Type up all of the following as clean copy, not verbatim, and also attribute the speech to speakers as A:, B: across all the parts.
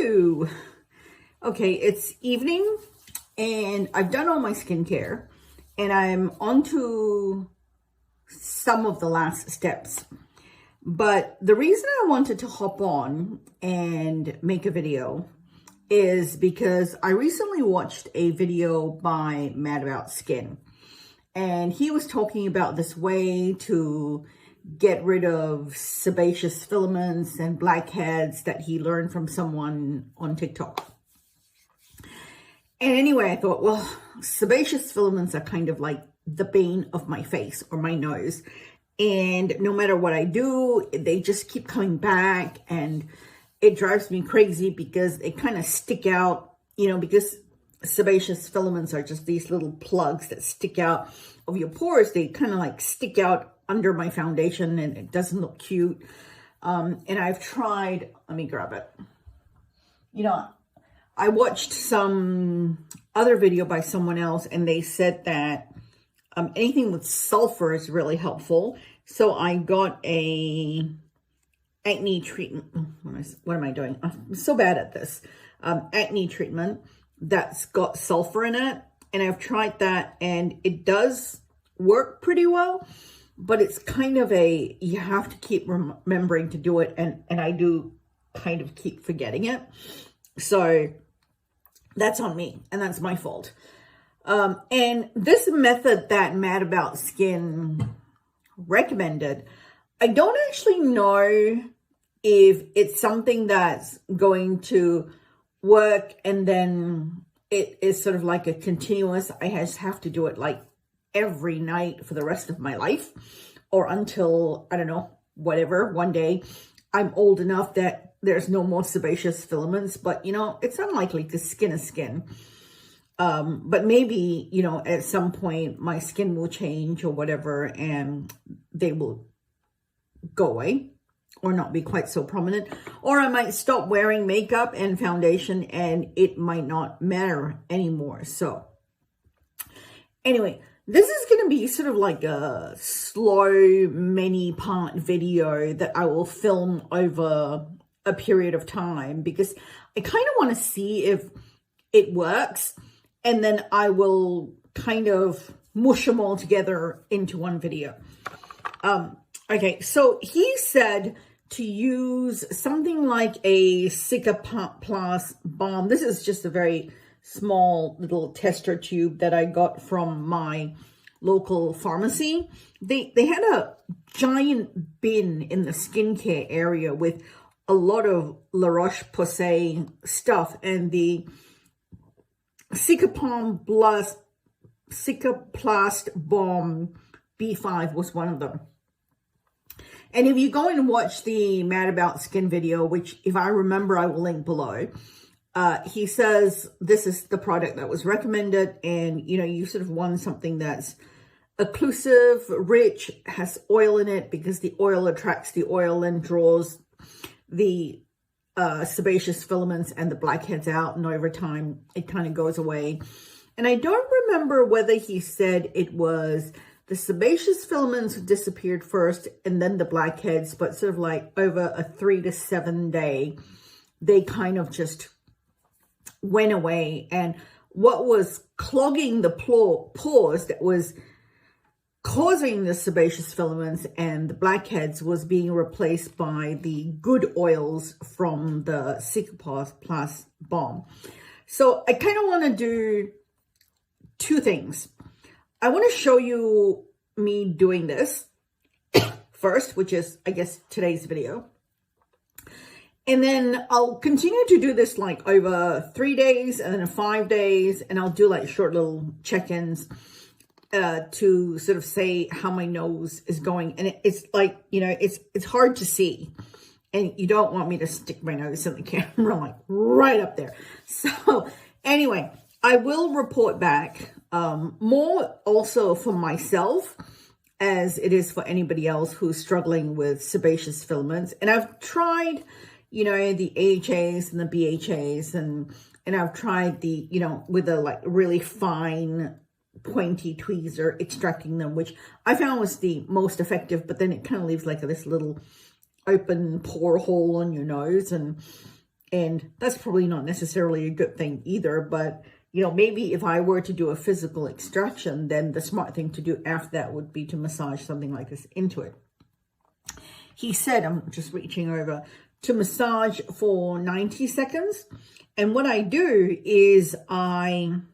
A: Hello. Okay, it's evening and I've done all my skincare and I'm on to some of the last steps. But the reason I wanted to hop on and make a video is because I recently watched a video by Mad About Skin, and he was talking about this way to get rid of sebaceous filaments and blackheads that he learned from someone on TikTok. And anyway, I thought, well, sebaceous filaments are kind of like the bane of my face or my nose. And no matter what I do, they just keep coming back, and it drives me crazy because they kind of stick out, you know, because sebaceous filaments are just these little plugs that stick out of your pores. They kind of like stick out under my foundation and it doesn't look cute. And I've tried, let me grab it. You know, I watched some other video by someone else and they said that anything with sulfur is really helpful. So I got a acne treatment. What am I doing? I'm so bad at this. Acne treatment that's got sulfur in it. And I've tried that and it does work pretty well. But it's kind of you have to keep remembering to do it. And I do kind of keep forgetting it. So that's on me and that's my fault. And this method that Mad About Skin recommended, I don't actually know if it's something that's going to work and then it is sort of like a continuous, I just have to do it like every night for the rest of my life, or until, I don't know, whatever, one day I'm old enough that there's no more sebaceous filaments. But, you know, it's unlikely because skin is skin. But maybe, you know, at some point my skin will change or whatever and they will go away or not be quite so prominent. Or I might stop wearing makeup and foundation and it might not matter anymore. So anyway, this is going to be sort of like a slow many-part video that I will film over a period of time because I kind of want to see if it works, and then I will kind of mush them all together into one video. Okay, so he said to use something like a CICAPLAST balm. This is just a very small little tester tube that I got from my local pharmacy. They had a giant bin in the skincare area with a lot of Roche-Posay stuff, and the CICAPLAST balm B5 was one of them. And if you go and watch the Mad About Skin video, which if I remember I will link below, he says this is the product that was recommended, and you know, you sort of want something that's occlusive, rich, has oil in it because the oil attracts the oil and draws the sebaceous filaments and the blackheads out, and over time it kind of goes away. And I don't remember whether he said it was the sebaceous filaments disappeared first and then the blackheads, but sort of like over a 3 to 7 day, they kind of just went away. And what was clogging the pores that was causing the sebaceous filaments and the blackheads was being replaced by the good oils from the CICAPLAST balm. So I kind of want to do two things. I want to show you me doing this first, which is, I guess, today's video. And then I'll continue to do this like over 3 days and then 5 days. And I'll do like short little check-ins to sort of say how my nose is going. And it's like, you know, it's hard to see. And you don't want me to stick my nose in the camera like right up there. So anyway, I will report back more also for myself as it is for anybody else who's struggling with sebaceous filaments. And I've tried, you know, the AHAs and the BHAs, and I've tried the, you know, with a like really fine pointy tweezer extracting them, which I found was the most effective, but then it kind of leaves like this little open pore hole on your nose, and And that's probably not necessarily a good thing either, but you know, maybe if I were to do a physical extraction, then the smart thing to do after that would be to massage something like this into it. He said, I'm just reaching over, to massage for 90 seconds. And what I do is I'm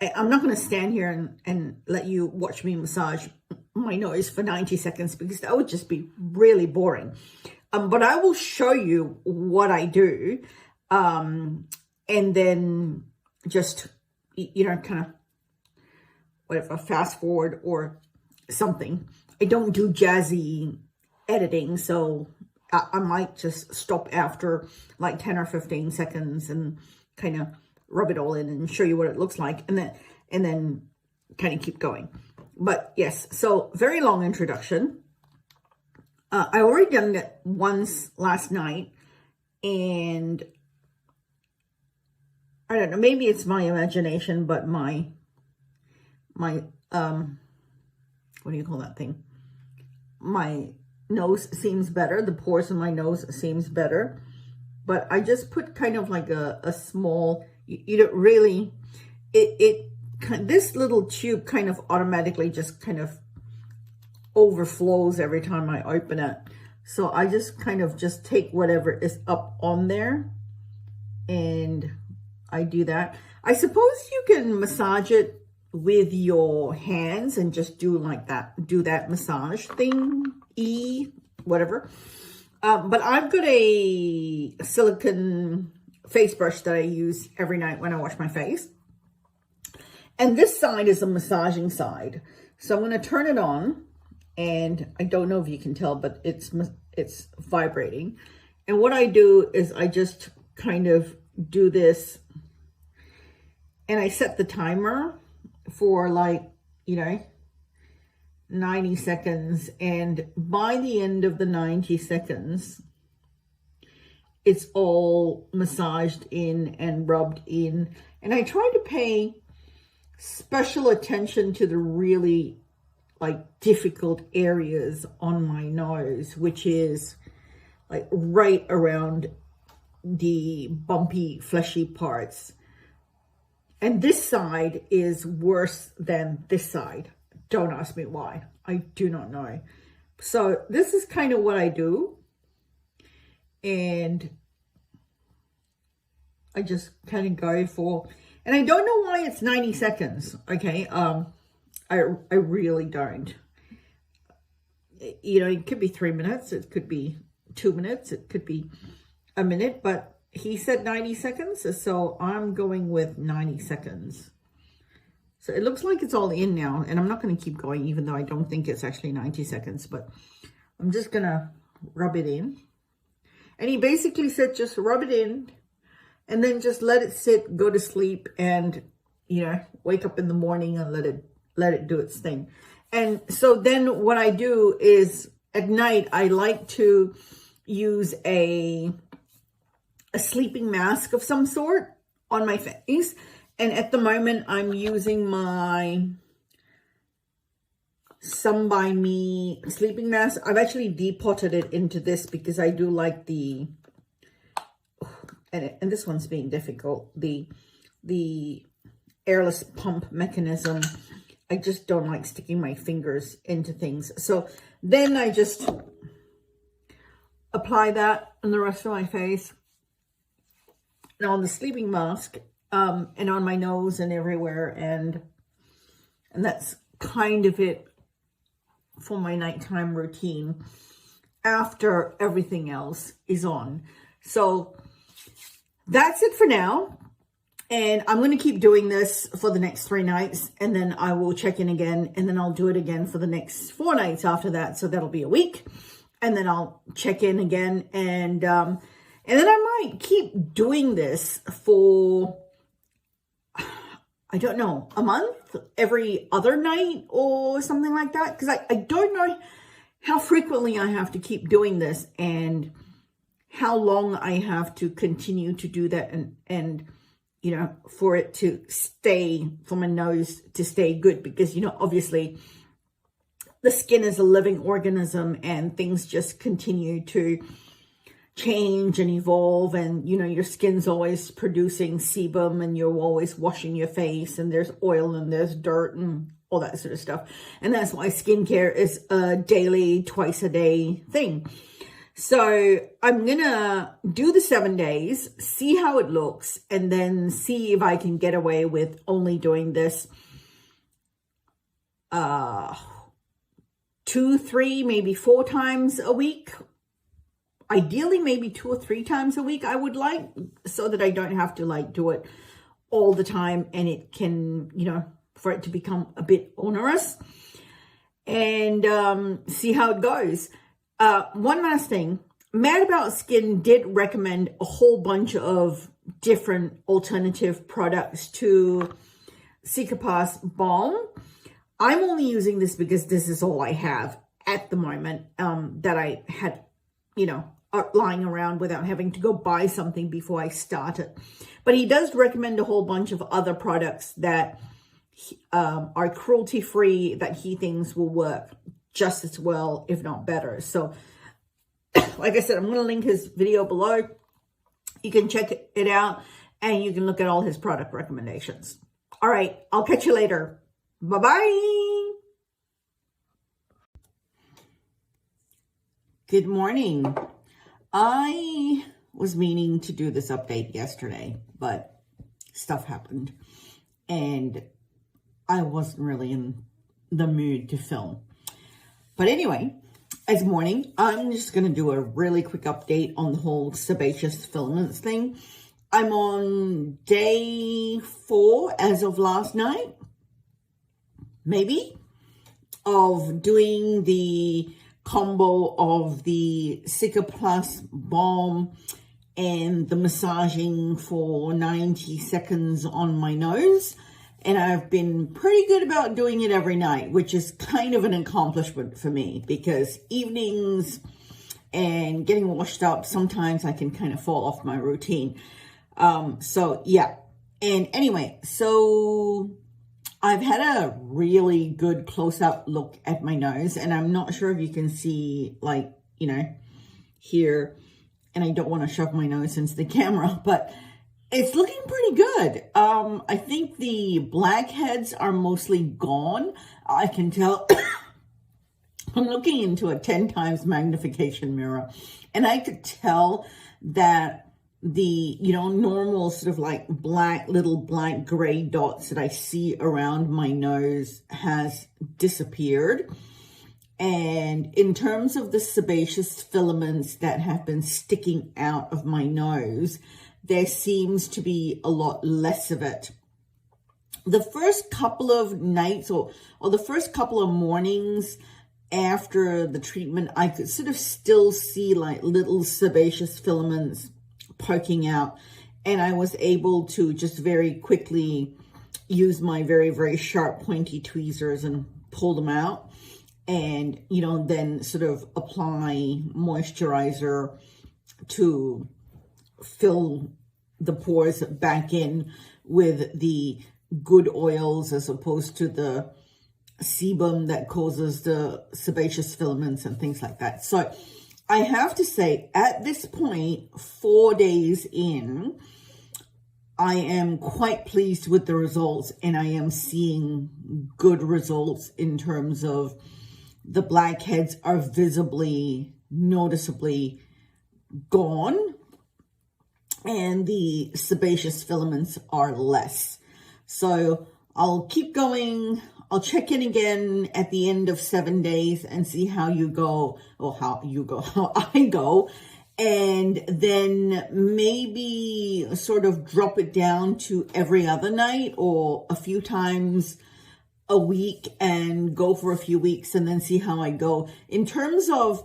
A: not going to stand here and let you watch me massage my nose for 90 seconds because that would just be really boring. But I will show you what I do. And then just, you know, kind of whatever, fast forward or something. I don't do jazzy editing, so I might just stop after like 10 or 15 seconds and kind of rub it all in and show you what it looks like, and then kind of keep going. But yes, so very long introduction. I already done it once last night, and I don't know, maybe it's my imagination, but my what do you call that thing? My nose seems better. The pores in my nose seems better. But I just put kind of like a small, you don't really, this little tube kind of automatically just kind of overflows every time I open it. So I just kind of just take whatever is up on there and I do that. I suppose you can massage it with your hands and just do like that, do that massage thing, whatever. But I've got a silicone face brush that I use every night when I wash my face. And this side is a massaging side. So I'm going to turn it on, and I don't know if you can tell, but it's vibrating. And what I do is I just kind of do this, and I set the timer for like, you know, 90 seconds. And by the end of the 90 seconds, it's all massaged in and rubbed in. And I try to pay special attention to the really like difficult areas on my nose, which is like right around the bumpy, fleshy parts. And this side is worse than this side. Don't ask me why. I do not know. So this is kind of what I do. And I just kind of go for, and I don't know why it's 90 seconds. Okay. I really don't. You know, it could be 3 minutes. It could be 2 minutes. It could be a minute, but he said 90 seconds. So I'm going with 90 seconds. So it looks like it's all in now, and I'm not going to keep going, even though I don't think it's actually 90 seconds, but I'm just going to rub it in. And he basically said, just rub it in and then just let it sit, go to sleep, and, you know, wake up in the morning and let it do its thing. And so then what I do is at night, I like to use a sleeping mask of some sort on my face. And at the moment, I'm using my Some By Me sleeping mask. I've actually depotted it into this because I do like the, and this one's being difficult, the airless pump mechanism. I just don't like sticking my fingers into things. So then I just apply that on the rest of my face and on the sleeping mask. And on my nose and everywhere, and that's kind of it for my nighttime routine after everything else is on. So that's it for now, and I'm going to keep doing this for the next 3 nights, and then I will check in again, and then I'll do it again for the next 4 nights after that. So that'll be a week, and then I'll check in again, and then I might keep doing this for, I don't know, a month, every other night or something like that. Because I don't know how frequently I have to keep doing this and how long I have to continue to do that, and you know, for it to stay, for my nose to stay good. Because, you know, obviously the skin is a living organism and things just continue to change and evolve, and you know, your skin's always producing sebum and you're always washing your face and there's oil and there's dirt and all that sort of stuff. And that's why skincare is a daily, twice a day thing. So I'm gonna do the 7 days, see how it looks, and then see if I can get away with only doing this 2, 3, maybe 4 times a week. Ideally, maybe 2 or 3 times a week I would like, so that I don't have to like do it all the time, and it can, you know, for it to become a bit onerous, and see how it goes. One last thing, Mad About Skin did recommend a whole bunch of different alternative products to CICAPLAST BAUME. I'm only using this because this is all I have at the moment, that I had, you know, lying around without having to go buy something before I start it. But he does recommend a whole bunch of other products that are cruelty-free, that he thinks will work just as well, if not better. So, like I said, I'm going to link his video below. You can check it out, and you can look at all his product recommendations. All right, I'll catch you later. Bye-bye. Good morning. I was meaning to do this update yesterday, but stuff happened, and I wasn't really in the mood to film. But anyway, as morning, I'm just going to do a really quick update on the whole sebaceous filaments thing. I'm on day 4 as of last night, maybe, of doing the combo of the CICAPLAST BAUME and the massaging for 90 seconds on my nose. And I've been pretty good about doing it every night, which is kind of an accomplishment for me, because evenings and getting washed up, sometimes I can kind of fall off my routine. So yeah. And anyway, so I've had a really good close-up look at my nose, and I'm not sure if you can see, like, you know, here, and I don't want to shove my nose into the camera, but it's looking pretty good. I think the blackheads are mostly gone. I can tell. I'm looking into a 10 times magnification mirror, and I could tell that the, you know, normal sort of like little black gray dots that I see around my nose has disappeared. And in terms of the sebaceous filaments that have been sticking out of my nose, there seems to be a lot less of it. The first couple of nights or the first couple of mornings after the treatment, I could sort of still see like little sebaceous filaments poking out, and I was able to just very quickly use my very, very sharp pointy tweezers and pull them out, and, you know, then sort of apply moisturizer to fill the pores back in with the good oils, as opposed to the sebum that causes the sebaceous filaments and things like that. So I have to say, at this point, 4 days in, I am quite pleased with the results, and I am seeing good results in terms of the blackheads are visibly, noticeably gone, and the sebaceous filaments are less. So I'll keep going. I'll check in again at the end of 7 days and see how you go, or how I go, and then maybe sort of drop it down to every other night or a few times a week and go for a few weeks and then see how I go in terms of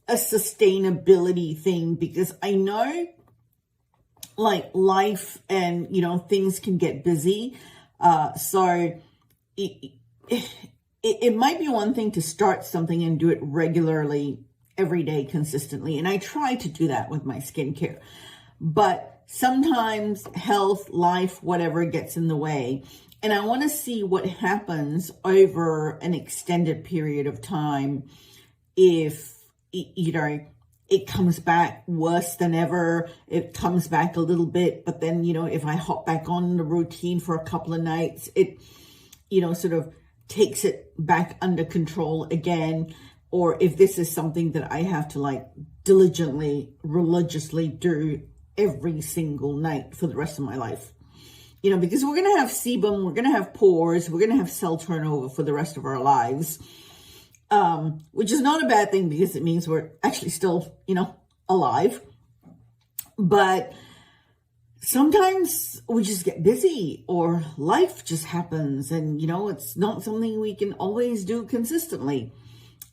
A: a sustainability thing, because I know like life and, you know, things can get busy. So it might be one thing to start something and do it regularly every day consistently. And I try to do that with my skincare, but sometimes health, life, whatever gets in the way. And I want to see what happens over an extended period of time if, you know, it comes back worse than ever. It comes back a little bit, but then, you know, if I hop back on the routine for a couple of nights, it, you know, sort of takes it back under control again. Or if this is something that I have to like diligently, religiously do every single night for the rest of my life. You know, because we're going to have sebum, we're going to have pores, we're going to have cell turnover for the rest of our lives. Which is not a bad thing because it means we're actually still, you know, alive. But sometimes we just get busy or life just happens and, you know, it's not something we can always do consistently.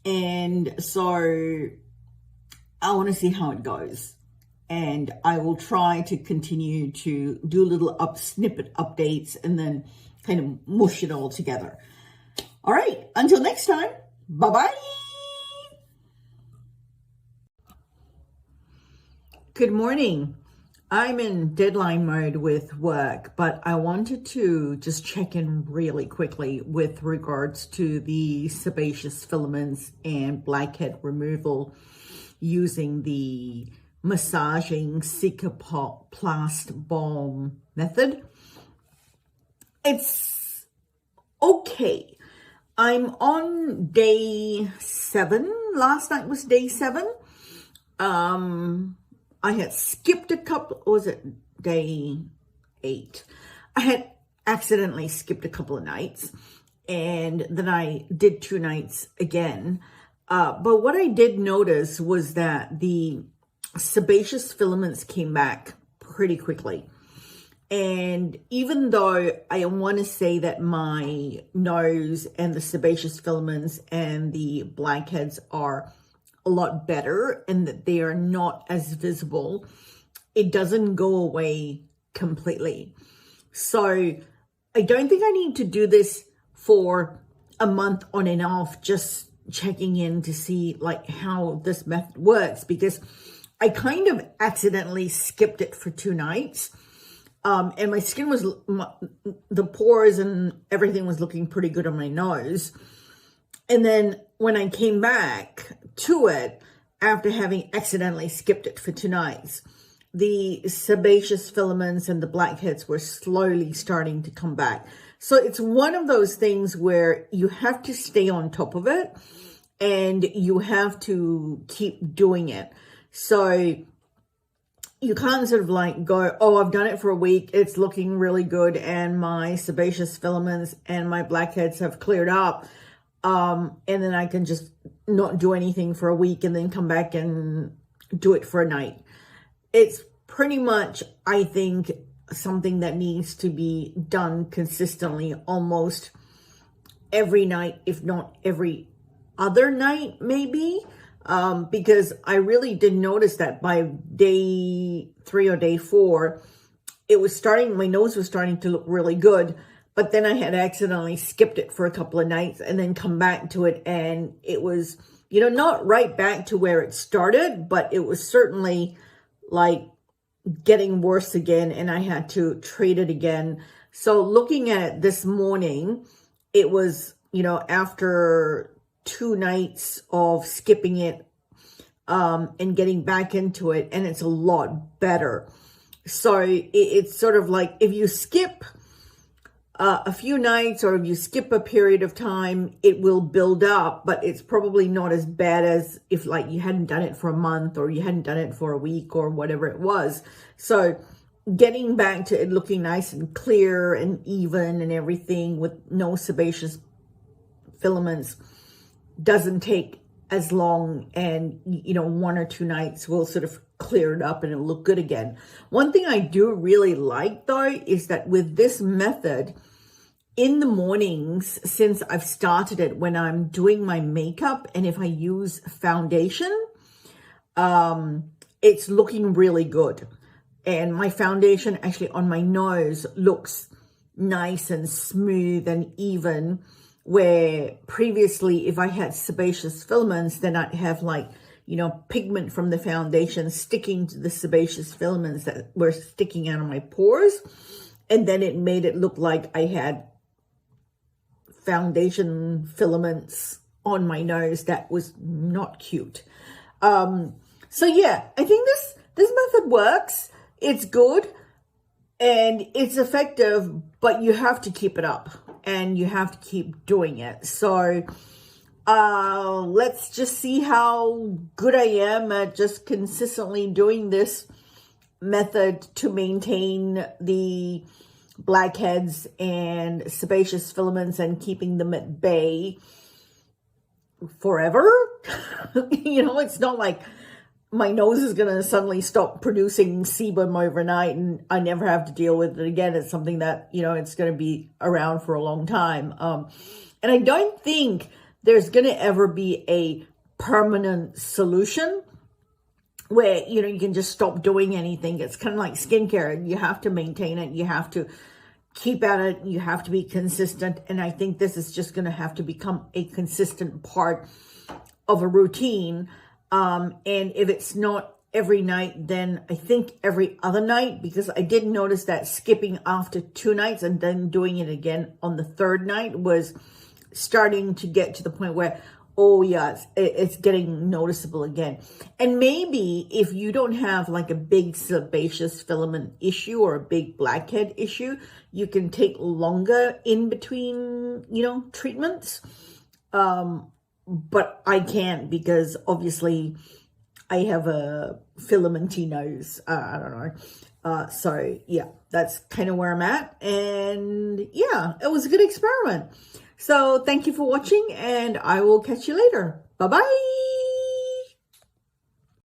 A: And so I want to see how it goes. And I will try to continue to do little snippet updates and then kind of mush it all together. All right, until next time. Bye-bye. Good morning. I'm in deadline mode with work, but I wanted to just check in really quickly with regards to the sebaceous filaments and blackhead removal using the massaging CICAPLAST BAUME method. It's okay. I'm on day 7. Last night was day 7. I had skipped a couple, or was it day 8? I had accidentally skipped a couple of nights, and then I did 2 nights again. But what I did notice was that the sebaceous filaments came back pretty quickly. And even though I want to say that my nose and the sebaceous filaments and the blackheads are a lot better and that they are not as visible, it doesn't go away completely. So I don't think I need to do this for a month on and off, just checking in to see like how this method works, because I kind of accidentally skipped it for 2 nights. And my skin was, the pores and everything was looking pretty good on my nose. And then when I came back to it, after having accidentally skipped it for 2 nights, the sebaceous filaments and the blackheads were slowly starting to come back. So it's one of those things where you have to stay on top of it and you have to keep doing it. So you can't sort of like go, oh, I've done it for a week, it's looking really good, and my sebaceous filaments and my blackheads have cleared up, and then I can just not do anything for a week and then come back and do it for a night. It's pretty much, I think, something that needs to be done consistently almost every night, if not every other night, maybe. Because I really did notice that by day 3 or day 4, it was starting, my nose was starting to look really good, but then I had accidentally skipped it for a couple of nights and then come back to it. And it was, you know, not right back to where it started, but it was certainly like getting worse again. And I had to treat it again. So looking at it this morning, it was, you know, after 2 nights of skipping it and getting back into it, and it's a lot better. So it's sort of like if you skip a few nights or if you skip a period of time, it will build up, but it's probably not as bad as if like you hadn't done it for a month or you hadn't done it for a week or whatever it was. So getting back to it looking nice and clear and even and everything with no sebaceous filaments doesn't take as long, and you know, 1 or 2 nights will sort of clear it up and it'll look good again. One thing I do really like though is that with this method in the mornings, since I've started it, when I'm doing my makeup and if I use foundation, it's looking really good. And my foundation actually on my nose looks nice and smooth and even, where previously if I had sebaceous filaments, then I'd have like, you know, pigment from the foundation sticking to the sebaceous filaments that were sticking out of my pores. And then it made it look like I had foundation filaments on my nose. That was not cute. So yeah, I think this method works. It's good and it's effective, but you have to keep it up and you have to keep doing it. So let's just see how good I am at just consistently doing this method to maintain the blackheads and sebaceous filaments and keeping them at bay forever. You know, it's not like my nose is going to suddenly stop producing sebum overnight and I never have to deal with it again. It's something that, you know, it's going to be around for a long time. And I don't think there's going to ever be a permanent solution where, you know, you can just stop doing anything. It's kind of like skincare. You have to maintain it. You have to keep at it. You have to be consistent. And I think this is just going to have to become a consistent part of a routine. And if it's not every night, then I think every other night, because I did notice that skipping after 2 nights and then doing it again on the 3rd night was starting to get to the point where, oh yeah, it's getting noticeable again. And maybe if you don't have like a big sebaceous filament issue or a big blackhead issue, you can take longer in between, you know, treatments. But I can't because obviously I have a filamenty nose. I don't know. So yeah, that's kind of where I'm at. And yeah, it was a good experiment. So thank you for watching and I will catch you later. Bye-bye.